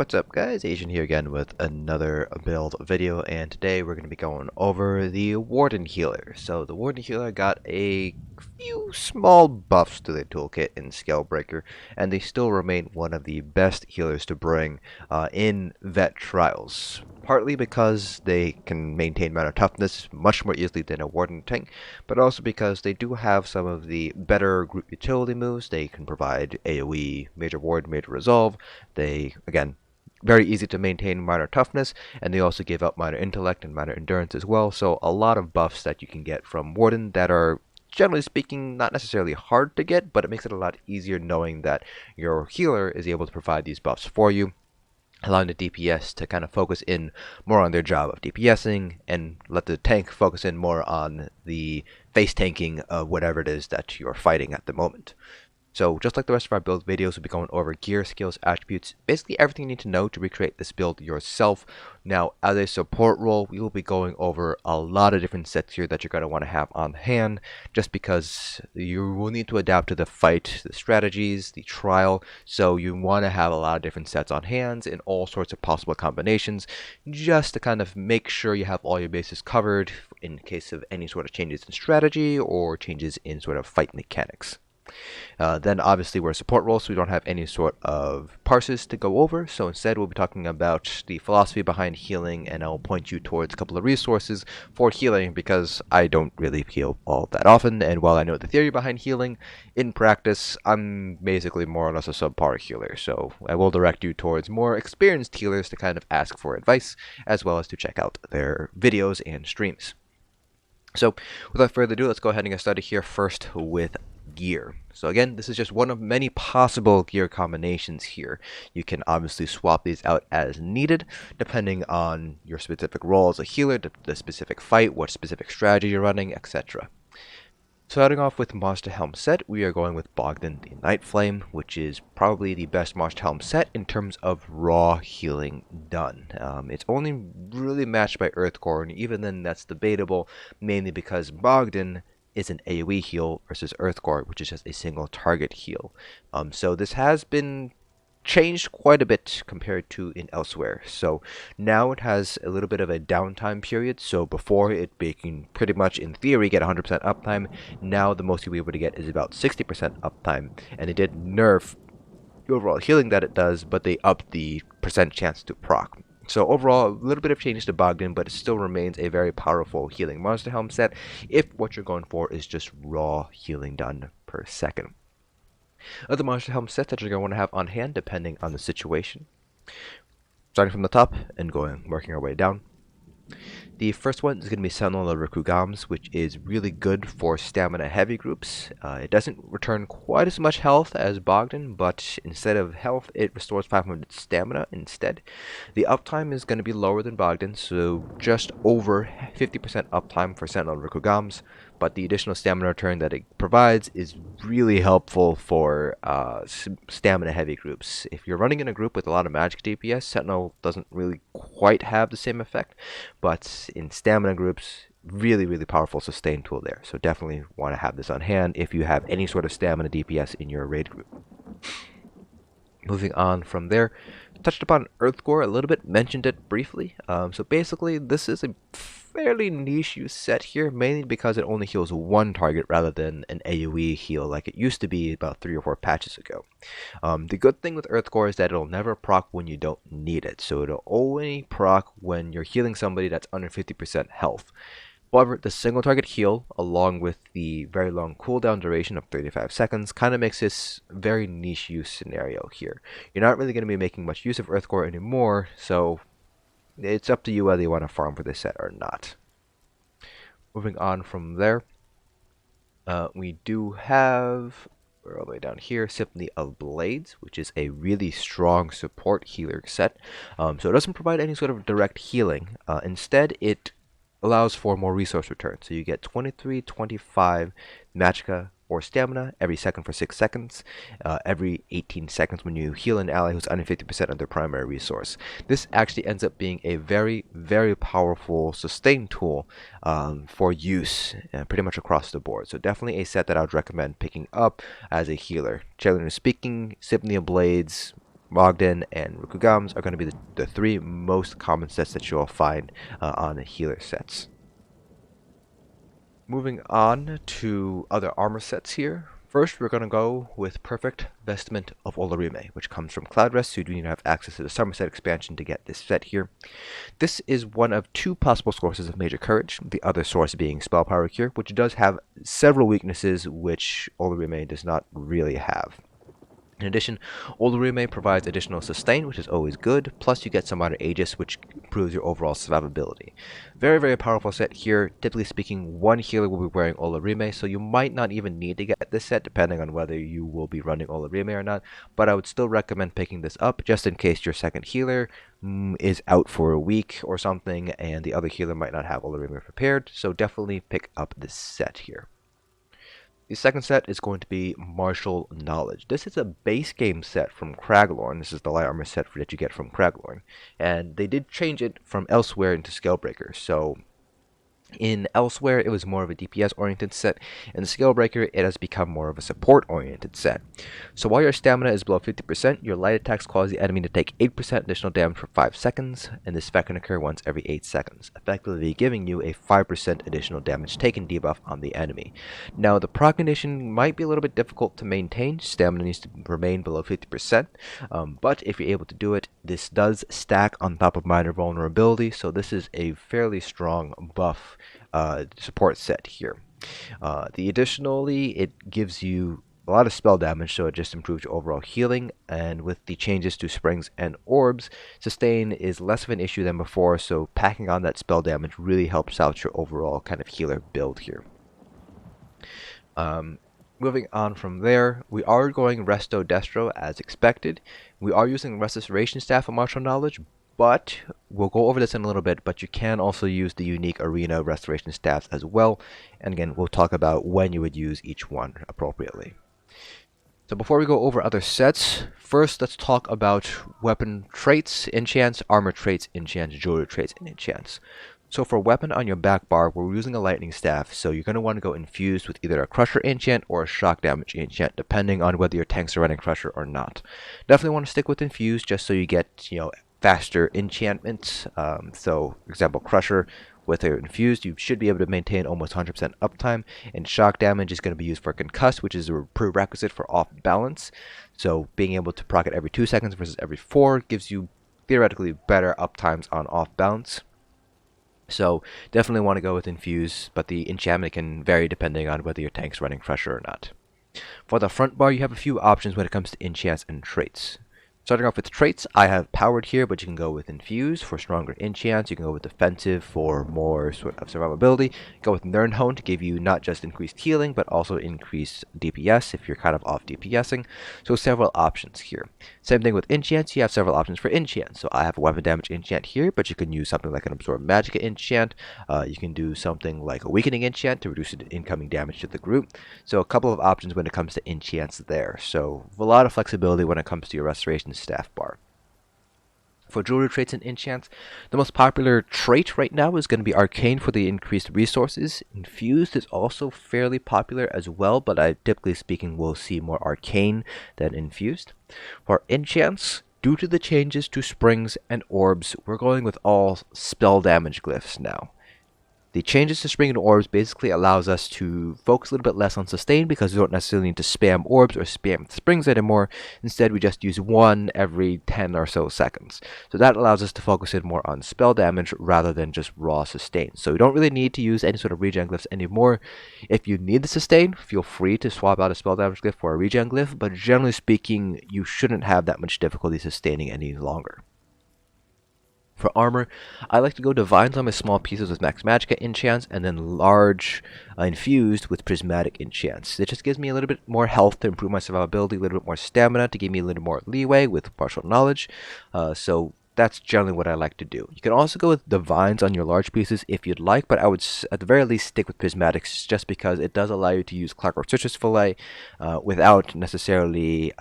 What's up guys, Asian here again with another build video, and today we're going to be going over the Warden Healer. So the Warden Healer got a few small buffs to the toolkit in Scalebreaker, and they still remain one of the best healers to bring in vet trials. Partly because they can maintain mana toughness much more easily than a Warden tank, but also because they do have some of the better group utility moves. They can provide AoE, Major Ward, Major Resolve. They, again, very easy to maintain minor toughness, and they also give out minor intellect and minor endurance as well. So a lot of buffs that you can get from Warden that are, generally speaking, not necessarily hard to get, but it makes it a lot easier knowing that your healer is able to provide these buffs for you, allowing the DPS to kind of focus in more on their job of DPSing and let the tank focus in more on the face tanking of whatever it is that you're fighting at the moment. So just like the rest of our build videos, we'll be going over gear, skills, attributes, basically everything you need to know to recreate this build yourself. Now, as a support role, we will be going over a lot of different sets here that you're going to want to have on hand, just because you will need to adapt to the fight, the strategies, the trial. So you want to have a lot of different sets on hand in all sorts of possible combinations, just to kind of make sure you have all your bases covered in case of any sort of changes in strategy or changes in sort of fight mechanics. Then obviously we're a support role, so we don't have any sort of parses to go over, so instead we'll be talking about the philosophy behind healing, and I'll point you towards a couple of resources for healing because I don't really heal all that often, and while I know the theory behind healing, in practice I'm basically more or less a subpar healer, so I will direct you towards more experienced healers to kind of ask for advice, as well as to check out their videos and streams. So without further ado, let's go ahead and get started here first with gear. So again, this is just one of many possible gear combinations here. You can obviously swap these out as needed, depending on your specific role as a healer, the specific fight, what specific strategy you're running, etc. Starting off with Monster Helm set, we are going with Bogdan the Night Flame, which is probably the best Monster Helm set in terms of raw healing done. It's only really matched by Earthgore, and even then that's debatable, mainly because Bogdan is an AoE heal versus Earthgore, which is just a single target heal. So this has been changed quite a bit compared to in elsewhere. So now it has a little bit of a downtime period. So before it can pretty much in theory get 100% uptime, now the most you'll be able to get is about 60% uptime. And they did nerf the overall healing that it does, but they upped the percent chance to proc. So overall, a little bit of change to Bogdan, but it still remains a very powerful healing Monster Helm set if what you're going for is just raw healing done per second. Other Monster Helm sets that you're going to want to have on hand depending on the situation. Starting from the top and working our way down. The first one is going to be Sentinel Rkugamz, which is really good for stamina heavy groups. It doesn't return quite as much health as Bogdan, but instead of health, it restores 500 stamina instead. The uptime is going to be lower than Bogdan, so just over 50% uptime for Sentinel Rkugamz, but the additional stamina return that it provides is really helpful for stamina heavy groups. If you're running in a group with a lot of magic DPS, Sentinel doesn't really quite have the same effect, but in stamina groups, really powerful sustain tool there. So definitely want to have this on hand if you have any sort of stamina DPS in your raid group. Moving on from there, touched upon Earthgore a little bit, mentioned it briefly. So basically, this is a fairly niche use set here, mainly because it only heals one target rather than an AoE heal like it used to be about 3 or 4 patches ago. The good thing with Earthgore is that it'll never proc when you don't need it, so it'll only proc when you're healing somebody that's under 50% health. However, the single target heal, along with the very long cooldown duration of 35 seconds, kind of makes this very niche use scenario here. You're not really going to be making much use of Earthgore anymore, so it's up to you whether you want to farm for this set or not. Moving on from there, we do have, we're all the way down here, Symphony of Blades, which is a really strong support healer set. So it doesn't provide any sort of direct healing. Instead, it allows for more resource return. So you get 23, 25 magicka or stamina every second for 6 seconds, every 18 seconds when you heal an ally who's under 50% of their primary resource. This actually ends up being a very powerful sustain tool for use pretty much across the board. So definitely a set that I would recommend picking up as a healer. Generally speaking, Symphony of Blades Bogdan, and Rkugamz are going to be the three most common sets that you'll find on healer sets. Moving on to other armor sets here. First, we're going to go with Perfect Vestment of Olorime, which comes from Cloudrest, so you do need to have access to the Somerset expansion to get this set here. This is one of two possible sources of Major Courage, the other source being Spell Power Cure, which does have several weaknesses which Olorime does not really have. In addition, Olorime provides additional sustain, which is always good, plus you get some minor Aegis, which improves your overall survivability. Very, very powerful set here. Typically speaking, one healer will be wearing Olorime, so you might not even need to get this set, depending on whether you will be running Olorime or not, but I would still recommend picking this up, just in case your second healer is out for a week or something, and the other healer might not have Olorime prepared, so definitely pick up this set here. The second set is going to be Martial Knowledge. This is a base game set from Craglorn. This is the light armor set that you get from Craglorn. And they did change it from Elsewhere into Scalebreaker. So in Elsewhere, it was more of a DPS-oriented set. In Scalebreaker, it has become more of a support-oriented set. So while your stamina is below 50%, your light attacks cause the enemy to take 8% additional damage for 5 seconds, and this effect can occur once every 8 seconds, effectively giving you a 5% additional damage taken debuff on the enemy. Now, the proc condition might be a little bit difficult to maintain. Stamina needs to remain below 50%, but if you're able to do it, this does stack on top of minor vulnerability, so this is a fairly strong buff support set here. Additionally, it gives you a lot of spell damage, so it just improves your overall healing, and with the changes to springs and orbs, sustain is less of an issue than before, so packing on that spell damage really helps out your overall kind of healer build here. Moving on from there, we are going Resto Destro as expected. We are using Restoration Staff of Martial Knowledge, but we'll go over this in a little bit, but you can also use the unique Arena Restoration Staffs as well, and again, we'll talk about when you would use each one appropriately. So before we go over other sets, first let's talk about weapon traits, enchants, armor traits, enchants, jewelry traits, and enchants. So for weapon on your back bar, we're using a lightning staff, so you're going to want to go infused with either a crusher enchant or a shock damage enchant, depending on whether your tanks are running crusher or not. Definitely want to stick with infused just so you get, faster enchantments. So for example, crusher with an infused, you should be able to maintain almost 100% uptime, and shock damage is going to be used for concuss, which is a prerequisite for off balance. So being able to proc it every 2 seconds versus every 4 gives you theoretically better uptimes on off balance. So definitely want to go with infuse, but the enchantment can vary depending on whether your tank's running crusher or not. For the front bar, you have a few options when it comes to enchants and traits. Starting off with traits, I have powered here, but you can go with infuse for stronger enchants. You can go with defensive for more sort of survivability. Go with nirn to give you not just increased healing, but also increased DPS if you're kind of off DPSing. So several options here. Same thing with enchants, you have several options for enchants. So I have a weapon damage enchant here, but you can use something like an absorb magic enchant. You can do something like a weakening enchant to reduce the incoming damage to the group. So a couple of options when it comes to enchants there. So a lot of flexibility when it comes to your restoration staff bar. For jewelry traits and enchants, the most popular trait right now is going to be Arcane for the increased resources. Infused is also fairly popular as well, but I typically speaking will see more Arcane than Infused. For enchants, due to the changes to springs and orbs, we're going with all spell damage glyphs now. The changes to Spring and Orbs basically allows us to focus a little bit less on sustain because we don't necessarily need to spam orbs or spam springs anymore. Instead, we just use one every 10 or so seconds. So that allows us to focus in more on spell damage rather than just raw sustain. So you don't really need to use any sort of regen glyphs anymore. If you need the sustain, feel free to swap out a spell damage glyph for a regen glyph, but generally speaking, you shouldn't have that much difficulty sustaining any longer. For armor, I like to go divines on my small pieces with max magicka enchants, and then large infused with prismatic enchants. It just gives me a little bit more health to improve my survivability, a little bit more stamina to give me a little more leeway with partial knowledge. So that's generally what I like to do. You can also go with divines on your large pieces if you'd like, but I would at the very least stick with prismatics just because it does allow you to use clockwork citrus fillet without necessarily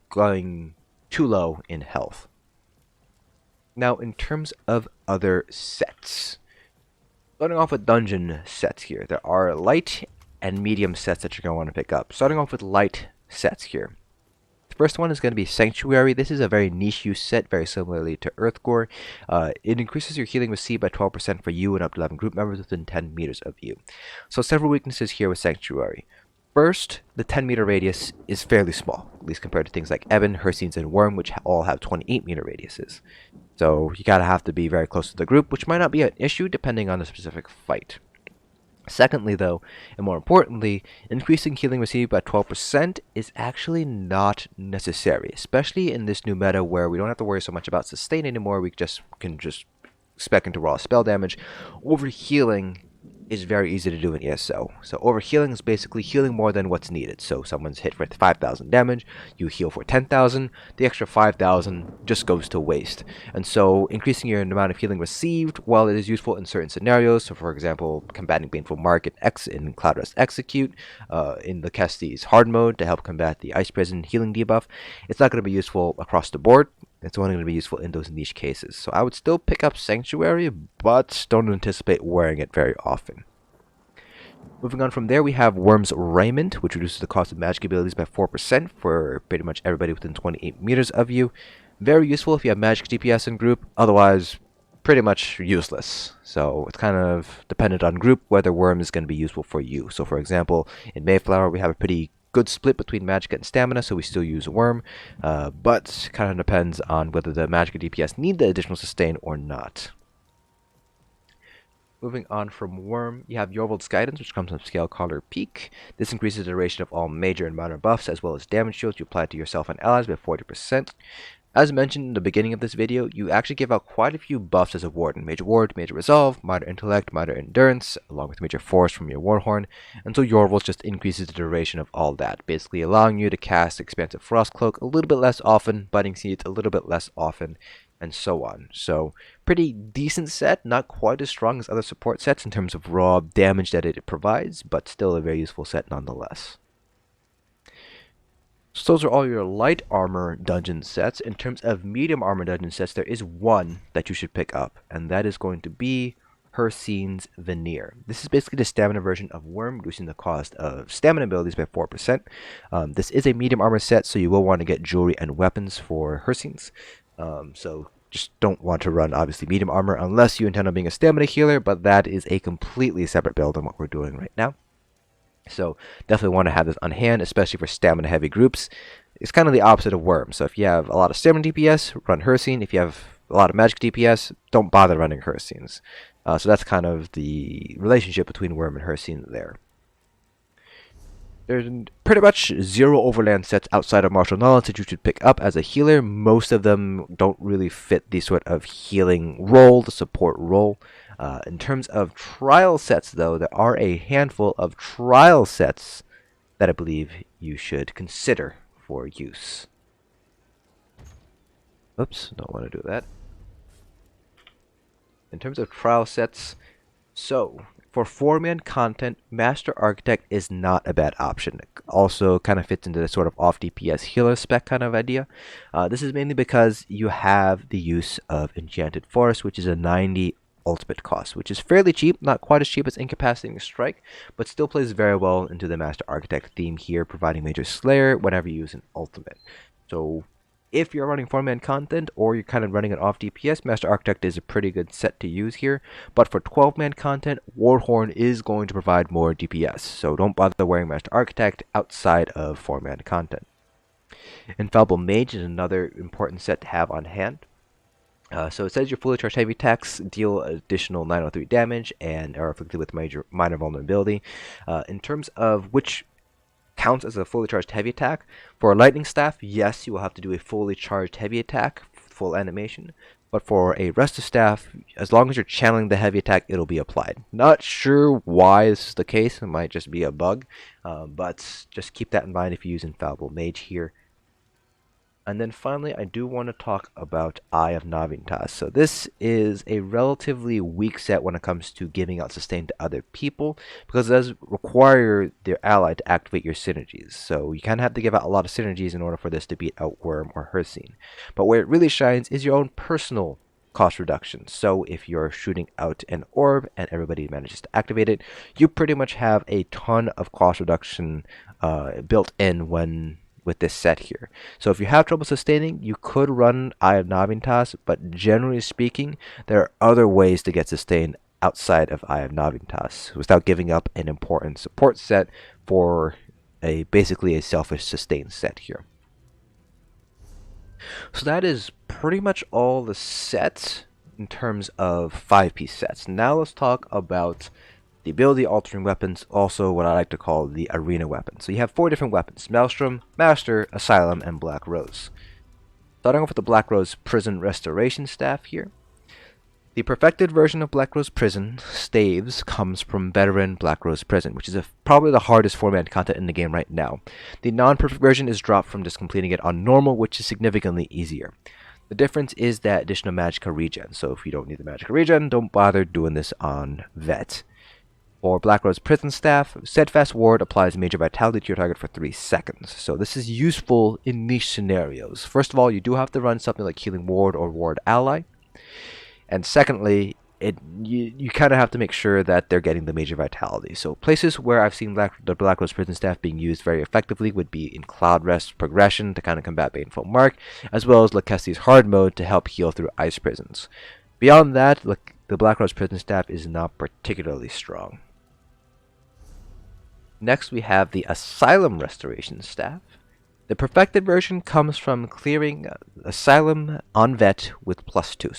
going too low in health. Now, in terms of other sets, starting off with dungeon sets here, there are light and medium sets that you're going to want to pick up. Starting off with light sets here. First one is going to be Sanctuary. This is a very niche use set, very similarly to Earthgore. It increases your healing received by 12% for you and up to 11 group members within 10 meters of you. So several weaknesses here with Sanctuary. First, the 10-meter radius is fairly small, at least compared to things like Ebon, Herseens, and Worm, which all have 28-meter radiuses. So you gotta have to be very close to the group, which might not be an issue depending on the specific fight. Secondly, though, and more importantly, increasing healing received by 12% is actually not necessary, especially in this new meta where we don't have to worry so much about sustain anymore. We can just spec into raw spell damage. Overhealing is very easy to do in ESO. So overhealing is basically healing more than what's needed. So someone's hit for 5,000 damage, you heal for 10,000, the extra 5,000 just goes to waste. And so increasing your amount of healing received, while it is useful in certain scenarios, so for example, combating Baneful Mark in Cloud Rest Execute, in the Kestis hard mode to help combat the Ice Prison healing debuff, it's not going to be useful across the board. It's only going to be useful in those niche cases. So I would still pick up Sanctuary, but don't anticipate wearing it very often. Moving on from there, we have Worm's Raiment, which reduces the cost of magic abilities by 4% for pretty much everybody within 28 meters of you. Very useful if you have magic DPS in group, otherwise pretty much useless. So it's kind of dependent on group whether Worm is going to be useful for you. So for example, in Mayflower we have a pretty good split between magic and stamina, so we still use Worm, but kind of depends on whether the magic DPS need the additional sustain or not. Moving on from Worm, you have Jorvuld's Guidance, which comes from Scalecaller Peak. This increases the duration of all major and minor buffs, as well as damage shields you apply to yourself and allies by 40%. As mentioned in the beginning of this video, you actually give out quite a few buffs as a Warden. Major Ward, Major Resolve, Minor Intellect, Minor Endurance, along with Major Force from your Warhorn, and so Jorvuld just increases the duration of all that, basically allowing you to cast Expansive Frostcloak a little bit less often, Biting Seeds a little bit less often, and so on. So, pretty decent set, not quite as strong as other support sets in terms of raw damage that it provides, but still a very useful set nonetheless. So those are all your light armor dungeon sets. In terms of medium armor dungeon sets, there is one that you should pick up, and that is going to be Herseen's Veneer. This is basically the stamina version of Worm, reducing the cost of stamina abilities by 4%. This is a medium armor set, so you will want to get jewelry and weapons for Herseen's. So just don't want to run, obviously, medium armor unless you intend on being a stamina healer, but that is a completely separate build than what we're doing right now. So definitely want to have this on hand, especially for stamina heavy groups. It's kind of the opposite of Worm. So if you have a lot of stamina DPS, run Herseen. If you have a lot of magic DPS, don't bother running Herseen's. So that's kind of the relationship between Worm and Herseen there. There's pretty much zero overland sets outside of Martial Knowledge that you should pick up as a healer. Most of them don't really fit the sort of healing role, the support role. In terms of trial sets, though, there are a handful of trial sets that I believe you should consider for use. Oops, don't want to do that. In terms of trial sets, so for 4-man content, Master Architect is not a bad option. It also kind of fits into the sort of off DPS healer spec kind of idea. This is mainly because you have the use of Enchanted Forest, which is a 90 ultimate cost, which is fairly cheap, not quite as cheap as Incapacitating Strike, but still plays very well into the Master Architect theme here, providing Major Slayer whenever you use an ultimate. So if you're running 4-man content or you're kind of running it off DPS, Master Architect is a pretty good set to use here. But for 12-man content, Warhorn is going to provide more DPS, so don't bother wearing Master Architect outside of 4-man content. Infallible Mage is another important set to have on hand. So it says your fully charged heavy attacks deal additional 903 damage and are afflicted with minor vulnerability. In terms of which counts as a fully charged heavy attack, for a lightning staff, yes, you will have to do a fully charged heavy attack, full animation. But for a Resto staff, as long as you're channeling the heavy attack, it'll be applied. Not sure why this is the case. It might just be a bug, but just keep that in mind if you use Infallible Mage here. And then finally, I do want to talk about Eye of Nahviintaas. So this is a relatively weak set when it comes to giving out sustain to other people, because it does require their ally to activate your synergies. So you kind of have to give out a lot of synergies in order for this to beat out Worm or Herseen. But where it really shines is your own personal cost reduction. So if you're shooting out an orb and everybody manages to activate it, you pretty much have a ton of cost reduction built in when with this set here. So if you have trouble sustaining, you could run Eye of Nahviintaas, but generally speaking, there are other ways to get sustained outside of Eye of Nahviintaas without giving up an important support set for basically a selfish sustain set here. So that is pretty much all the sets in terms of 5-piece sets. Now let's talk about the ability altering weapons, also what I like to call the arena weapons. So you have 4 different weapons: Maelstrom, Master, Asylum, and Black Rose. Starting off with the Black Rose Prison Restoration Staff here. The perfected version of Black Rose Prison staves comes from Veteran Black Rose Prison, which is probably the hardest format content in the game right now. The non-perfect version is dropped from just completing it on normal, which is significantly easier. The difference is that additional Magicka regen, so if you don't need the Magicka regen, don't bother doing this on Vet. For Black Rose Prison Staff, Steadfast Ward applies Major Vitality to your target for 3 seconds. So this is useful in niche scenarios. First of all, you do have to run something like Healing Ward or Ward Ally. And secondly, you kind of have to make sure that they're getting the Major Vitality. So places where I've seen the Black Rose Prison Staff being used very effectively would be in Cloud Rest Progression to kind of combat Baneful Mark, as well as Lakesti's Hard Mode to help heal through Ice Prisons. Beyond that, the Black Rose Prison Staff is not particularly strong. Next, we have the Asylum Restoration Staff. The perfected version comes from clearing Asylum on Vet with +2,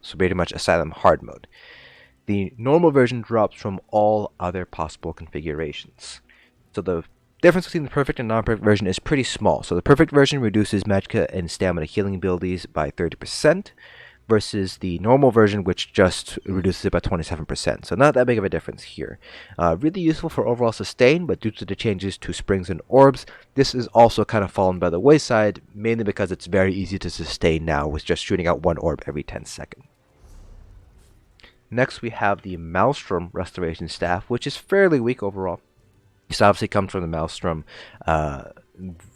so pretty much Asylum hard mode. The normal version drops from all other possible configurations. So the difference between the perfect and non-perfect version is pretty small. So the perfect version reduces Magicka and stamina healing abilities by 30%, versus the normal version, which just reduces it by 27%. So not that big of a difference here. Really useful for overall sustain, but due to the changes to springs and orbs, this is also kind of fallen by the wayside, mainly because it's very easy to sustain now with just shooting out 1 orb every 10 seconds. Next, we have the Maelstrom Restoration Staff, which is fairly weak overall. This obviously comes from the Maelstrom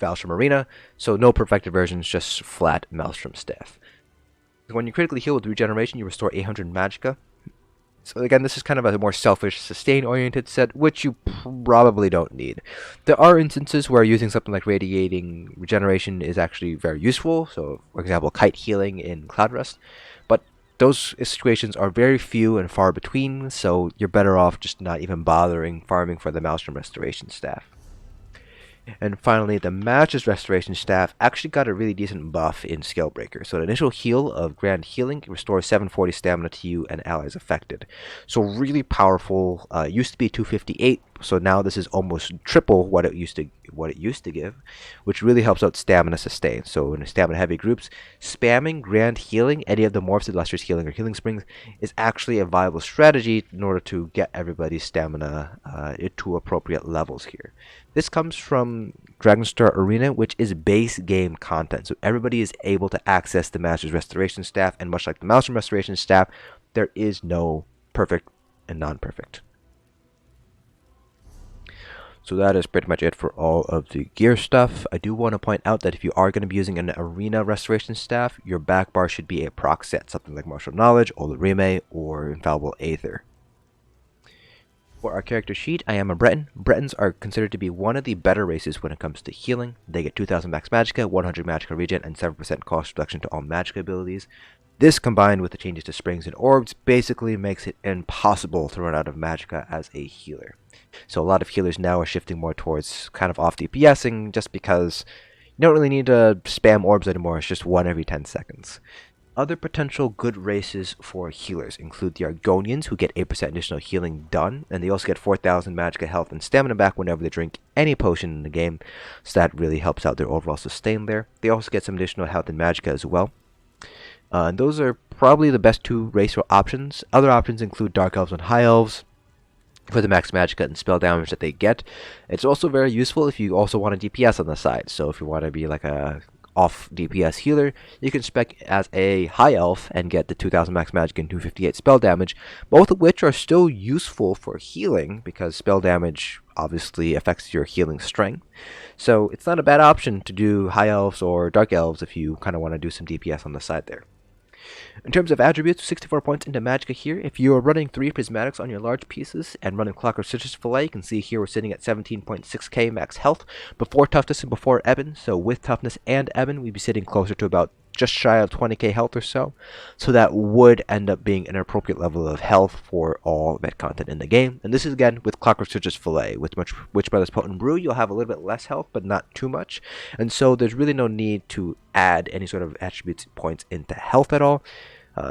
Arena, so no perfected versions, just flat Maelstrom Staff. When you critically heal with regeneration, you restore 800 Magicka. So again, this is kind of a more selfish, sustain-oriented set, which you probably don't need. There are instances where using something like Radiating Regeneration is actually very useful. So, for example, Kite Healing in Cloud Rest. But those situations are very few and far between, so you're better off just not even bothering farming for the Maelstrom Restoration Staff. And finally, the Master's Restoration Staff actually got a really decent buff in Scalebreaker. So the initial heal of Grand Healing restores 740 stamina to you and allies affected. So really powerful. Used to be 258, so now this is almost triple what it used to give, which really helps out stamina sustain. So in stamina heavy groups, spamming Grand Healing, any of the morphs, Illustrious Healing or Healing Springs, is actually a viable strategy in order to get everybody's stamina to appropriate levels here. This comes from Dragonstar Arena, which is base game content, so everybody is able to access the Master's Restoration Staff, and much like the Maelstrom Restoration Staff, there is no perfect and non-perfect. So that is pretty much it for all of the gear stuff. I do want to point out that if you are going to be using an Arena Restoration Staff, your back bar should be a proc set, something like Martial Knowledge, Olorime, or Infallible Aether. For our character sheet, I am a Breton. Bretons are considered to be one of the better races when it comes to healing. They get 2000 max Magicka, 100 Magicka regen, and 7% cost reduction to all Magicka abilities. This, combined with the changes to Springs and Orbs, basically makes it impossible to run out of Magicka as a healer. So a lot of healers now are shifting more towards kind of off DPSing, just because you don't really need to spam Orbs anymore. It's just 1 every 10 seconds. Other potential good races for healers include the Argonians, who get 8% additional healing done, and they also get 4,000 Magicka health and stamina back whenever they drink any potion in the game, so that really helps out their overall sustain there. They also get some additional health and Magicka as well. And those are probably the best 2 race options. Other options include Dark Elves and High Elves for the max Magicka and spell damage that they get. It's also very useful if you also want a DPS on the side, so if you want to be like a off DPS healer, you can spec as a High Elf and get the 2000 max Magicka and 258 spell damage, both of which are still useful for healing because spell damage obviously affects your healing strength. So it's not a bad option to do High Elves or Dark Elves if you kind of want to do some DPS on the side there. In terms of attributes, 64 points into Magicka here. If you are running 3 Prismatics on your large pieces and running Clockwork Citrus Fillet, you can see here we're sitting at 17.6k max health before toughness and before Ebon. So with toughness and Ebon, we'd be sitting closer to about just shy of 20k health or so. So that would end up being an appropriate level of health for all med content in the game. And this is again with Clockwork Citrus Fillet. With Witch Brothers Potent Brew, you'll have a little bit less health, but not too much. And so there's really no need to add any sort of attributes points into health at all.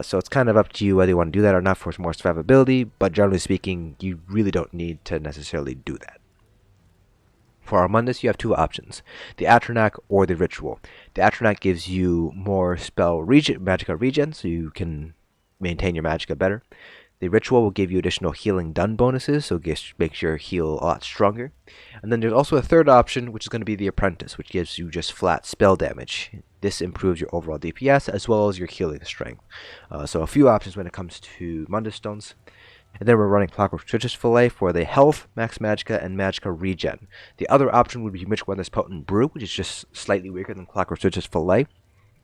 So it's kind of up to you whether you want to do that or not for more survivability, but generally speaking, you really don't need to necessarily do that. For Armundus, you have 2 options, the Atronach or the Ritual. The Atronach gives you more Magicka regen, so you can maintain your Magicka better. The Ritual will give you additional healing done bonuses, so it makes your heal a lot stronger. And then there's also a third option, which is going to be the Apprentice, which gives you just flat spell damage. This improves your overall DPS as well as your healing strength. So a few options when it comes to Mundus Stones. And then we're running Clockwork Citrus Fillet for the health, max Magicka, and Magicka regen. The other option would be Witch Brothers Potent Brew, which is just slightly weaker than Clockwork Citrus Fillet.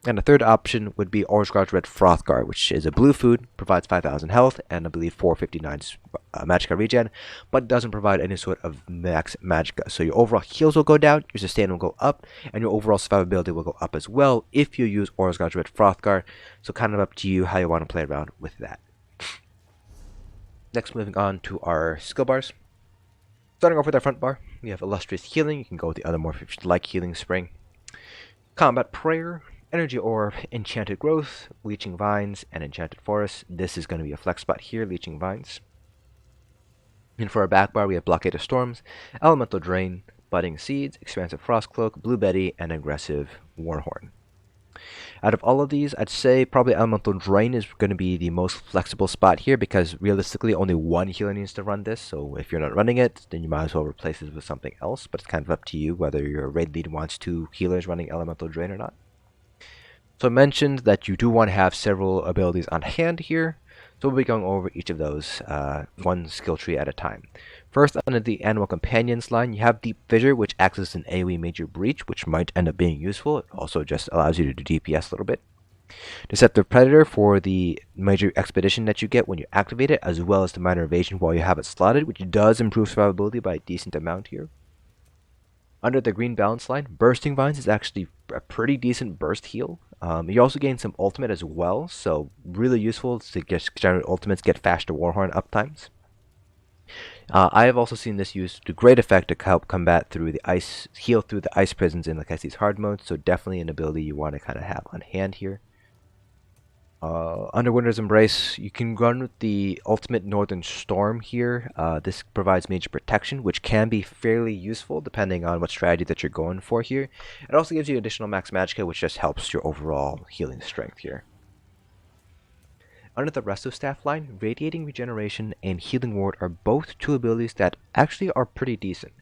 And the third option would be Orzgard's Red Frothgar, which is a blue food, provides 5,000 health, and I believe 459 Magicka regen, but doesn't provide any sort of max Magicka. So your overall heals will go down, your sustain will go up, and your overall survivability will go up as well if you use Orzgard's Red Frothgar. So kind of up to you how you want to play around with that. Next, moving on to our skill bars. Starting off with our front bar, we have Illustrious Healing. You can go with the other morph if you'd like Healing Spring. Combat Prayer, Energy Orb, Enchanted Growth, Leeching Vines, and Enchanted Forest. This is going to be a flex spot here, Leeching Vines. And for our back bar, we have Blockade of Storms, Elemental Drain, Budding Seeds, Expansive Frostcloak, Blue Betty, and Aggressive Warhorn. Out of all of these, I'd say probably Elemental Drain is going to be the most flexible spot here because realistically only one healer needs to run this, so if you're not running it, then you might as well replace it with something else, but it's kind of up to you whether your raid lead wants 2 healers running Elemental Drain or not. So I mentioned that you do want to have several abilities on hand here, so we'll be going over each of those one skill tree at a time. First, under the Animal Companions line, you have Deep Fissure, which acts as an AoE Major Breach, which might end up being useful. It also just allows you to do DPS a little bit. Deceptive Predator for the Major Expedition that you get when you activate it, as well as the Minor Evasion while you have it slotted, which does improve survivability by a decent amount here. Under the Green Balance line, Bursting Vines is actually a pretty decent burst heal. You also gain some ultimate as well, so really useful to generate ultimates, get faster Warhorn uptimes. I have also seen this used to great effect to help combat through the ice, heal through the ice prisons in the Kestis hard mode, so definitely an ability you want to kind of have on hand here. Under Winter's Embrace, you can run with the ultimate Northern Storm here. This provides major protection, which can be fairly useful depending on what strategy that you're going for here. It also gives you additional max Magicka, which just helps your overall healing strength here. Under the Resto Staff line, Radiating Regeneration and Healing Ward are both 2 abilities that actually are pretty decent.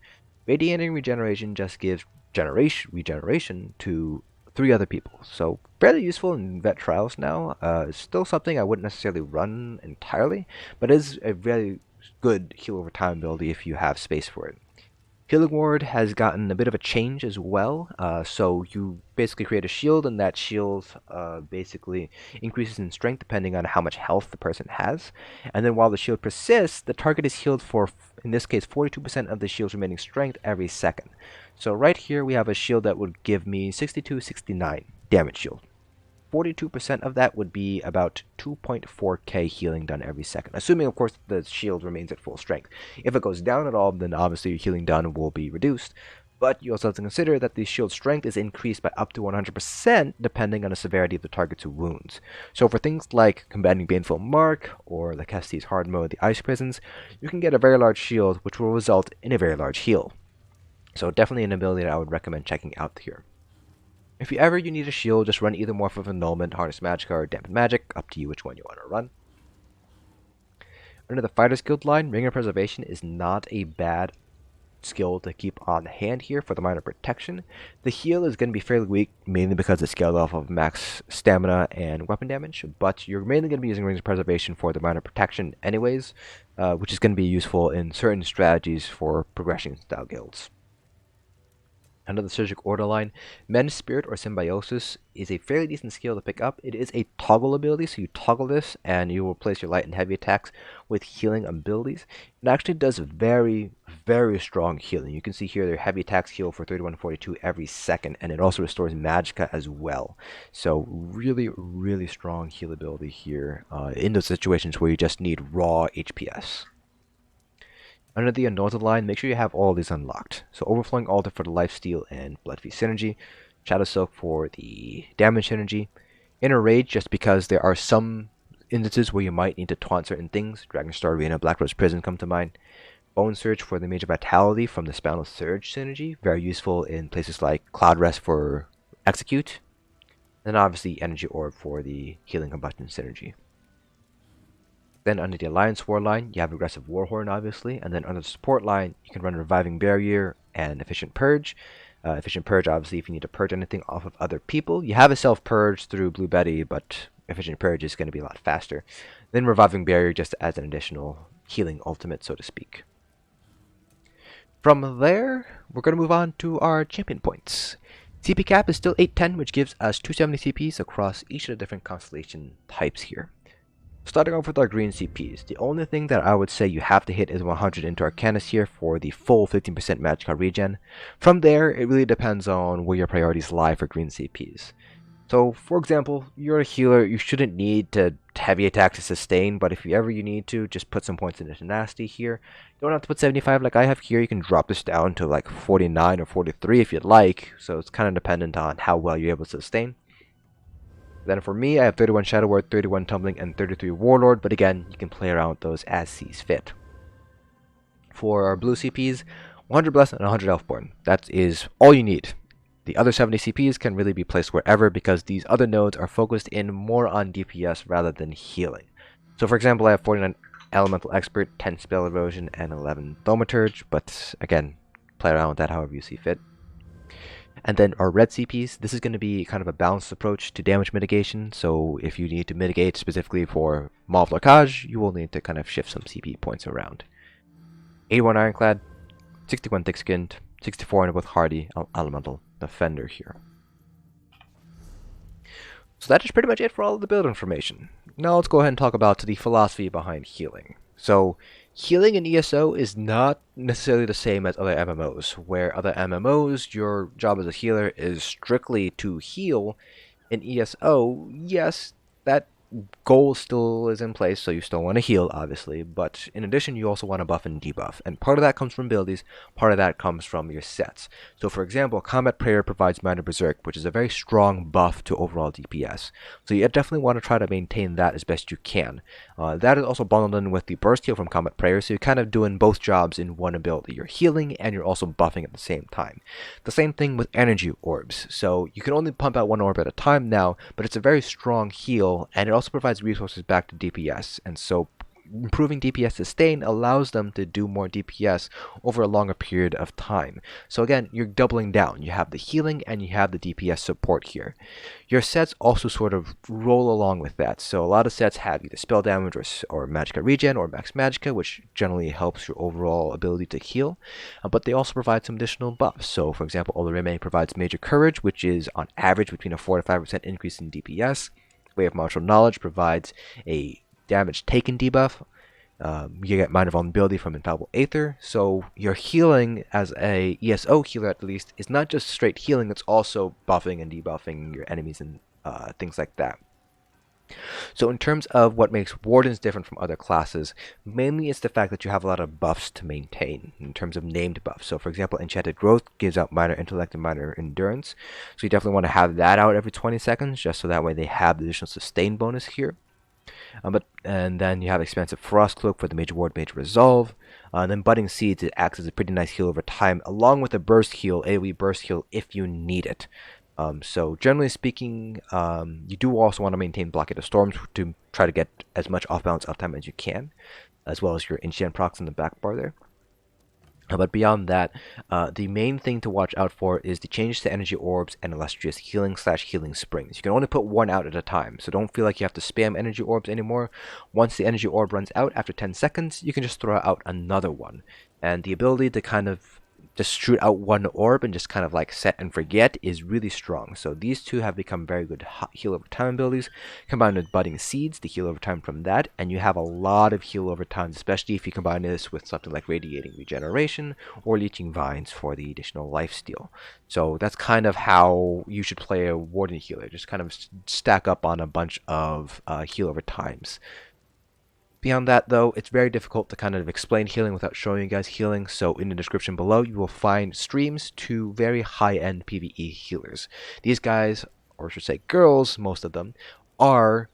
Radiating Regeneration just gives regeneration to 3 other people, so fairly useful in vet trials now. It's still something I wouldn't necessarily run entirely, but it is a very good heal over time ability if you have space for it. Healing Ward has gotten a bit of a change as well, so you basically create a shield, and that shield basically increases in strength depending on how much health the person has. And then while the shield persists, the target is healed for, in this case, 42% of the shield's remaining strength every second. So right here we have a shield that would give me 62-69 damage shield. 42% of that would be about 2.4k healing done every second, assuming of course the shield remains at full strength. If it goes down at all, then obviously your healing done will be reduced, but you also have to consider that the shield strength is increased by up to 100% depending on the severity of the target's wounds. So for things like combating Baneful Mark or the Kestis hard mode, the ice prisons, you can get a very large shield which will result in a very large heal. So definitely an ability that I would recommend checking out here. If you need a shield, just run either Morph of Annulment, Harness Magicka, or Dampen Magic, up to you which one you want to run. Under the Fighter's Guild line, Ring of Preservation is not a bad skill to keep on hand here for the minor protection. The heal is going to be fairly weak, mainly because it's scaled off of max stamina and weapon damage, but you're mainly going to be using Rings of Preservation for the minor protection anyways, which is going to be useful in certain strategies for progression style guilds. Under the Surgic Order line, Mend Spirit or Symbiosis is a fairly decent skill to pick up. It is a toggle ability, so you toggle this and you will replace your light and heavy attacks with healing abilities. It actually does very, very strong healing. You can see here their heavy attacks heal for 3142 every second, and it also restores magicka as well. So really, really strong heal ability here in those situations where you just need raw HPS. Under the Northern line, make sure you have all these unlocked. So Overflowing Altar for the lifesteal and Blood Feast synergy, Shadow Soak for the damage synergy, Inner Rage just because there are some instances where you might need to taunt certain things. Dragonstar Arena, Black Rose Prison come to mind. Bone Surge for the Major Vitality from the Spinal Surge synergy, very useful in places like Cloud Rest for Execute. And obviously Energy Orb for the Healing Combustion synergy. Then under the Alliance War line, you have Aggressive Warhorn, obviously, and then under the support line, you can run Reviving Barrier and Efficient Purge. Efficient Purge, obviously, if you need to purge anything off of other people. You have a self-purge through Blue Betty, but Efficient Purge is going to be a lot faster. Then Reviving Barrier just as an additional healing ultimate, so to speak. From there, we're going to move on to our champion points. CP cap is still 810, which gives us 270 CPs across each of the different constellation types here. Starting off with our green CPs, the only thing that I would say you have to hit is 100 into Arcanus here for the full 15% magicka regen. From there, it really depends on where your priorities lie for green CPs. So, for example, you're a healer, you shouldn't need to heavy attack to sustain, but if you need to, just put some points into tenacity here. You don't have to put 75 like I have here, you can drop this down to like 49 or 43 if you'd like, so it's kind of dependent on how well you're able to sustain. Then for me, I have 31 Shadow Word, 31 Tumbling, and 33 Warlord, but again, you can play around with those as sees fit. For our blue CPs, 100 Bless and 100 Elfborn. That is all you need. The other 70 CPs can really be placed wherever because these other nodes are focused in more on DPS rather than healing. So for example, I have 49 Elemental Expert, 10 Spell Erosion, and 11 Thaumaturge, but again, play around with that however you see fit. And then our red CPs, this is going to be kind of a balanced approach to damage mitigation. So if you need to mitigate specifically for Mauve Locage, you will need to kind of shift some CP points around. 81 Ironclad, 61 Thick-Skinned, 64 with Hardy Elemental Defender here. So that is pretty much it for all of the build information. Now let's go ahead and talk about the philosophy behind healing. So healing in ESO is not necessarily the same as other MMOs, where other MMOs, your job as a healer is strictly to heal. In ESO, yes, that goal still is in place, so you still want to heal, obviously, but in addition, you also want to buff and debuff, and part of that comes from abilities, part of that comes from your sets. So for example, Combat Prayer provides Minor Berserk, which is a very strong buff to overall DPS, so you definitely want to try to maintain that as best you can. That is also bundled in with the Burst Heal from Combat Prayer, so you're kind of doing both jobs in one ability. You're healing, and you're also buffing at the same time. The same thing with Energy Orbs, so you can only pump out one orb at a time now, but it's a very strong heal, and it also provides resources back to DPS, and so improving DPS sustain allows them to do more DPS over a longer period of time. So again, you're doubling down. You have the healing and you have the DPS support here. Your sets also sort of roll along with that. So a lot of sets have either spell damage or magicka regen or max magicka, which generally helps your overall ability to heal, but they also provide some additional buffs. So for example, Olorime provides Major Courage, which is on average between a 4 to 5% increase in DPS. Way of Martial Knowledge provides a damage taken debuff. You get Minor Vulnerability from Infallible Aether, so your healing as a ESO healer at least is not just straight healing, it's also buffing and debuffing your enemies and things like that. So in terms of what makes Wardens different from other classes, mainly it's the fact that you have a lot of buffs to maintain in terms of named buffs. So for example, Enchanted Growth gives out Minor Intellect and Minor Endurance, so you definitely want to have that out every 20 seconds, just so that way they have the additional sustain bonus here. And then you have Expansive Frost Cloak for the Major Ward, Major Resolve. And then Budding Seeds, it acts as a pretty nice heal over time, along with a Burst Heal, AoE Burst Heal if you need it. So generally speaking, you do also want to maintain Blockade of Storms to try to get as much off-balance uptime as you can, as well as your enchant procs in the back bar there. But beyond that, the main thing to watch out for is the changes to Energy Orbs and Illustrious Healing/Healing Springs. You can only put one out at a time, so don't feel like you have to spam Energy Orbs anymore. Once the Energy Orb runs out after 10 seconds, you can just throw out another one. And the ability to kind of just shoot out one orb and just kind of like set and forget is really strong. So these two have become very good heal over time abilities, combined with budding seeds to heal over time from that, and you have a lot of heal over time, especially if you combine this with something like radiating regeneration or leeching vines for the additional lifesteal. So that's kind of how you should play a Warden Healer, just kind of stack up on a bunch of heal over times. Beyond that, though, it's very difficult to kind of explain healing without showing you guys healing, so in the description below you will find streams to very high-end PvE healers. These guys, or I should say girls, most of them, are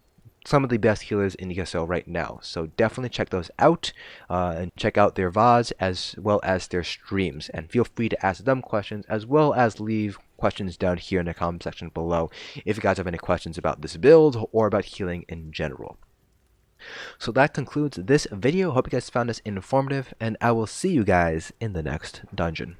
some of the best healers in ESO right now, so definitely check those out, and check out their VODs as well as their streams, and feel free to ask them questions as well as leave questions down here in the comment section below if you guys have any questions about this build or about healing in general. So that concludes this video. Hope you guys found this informative, and I will see you guys in the next dungeon.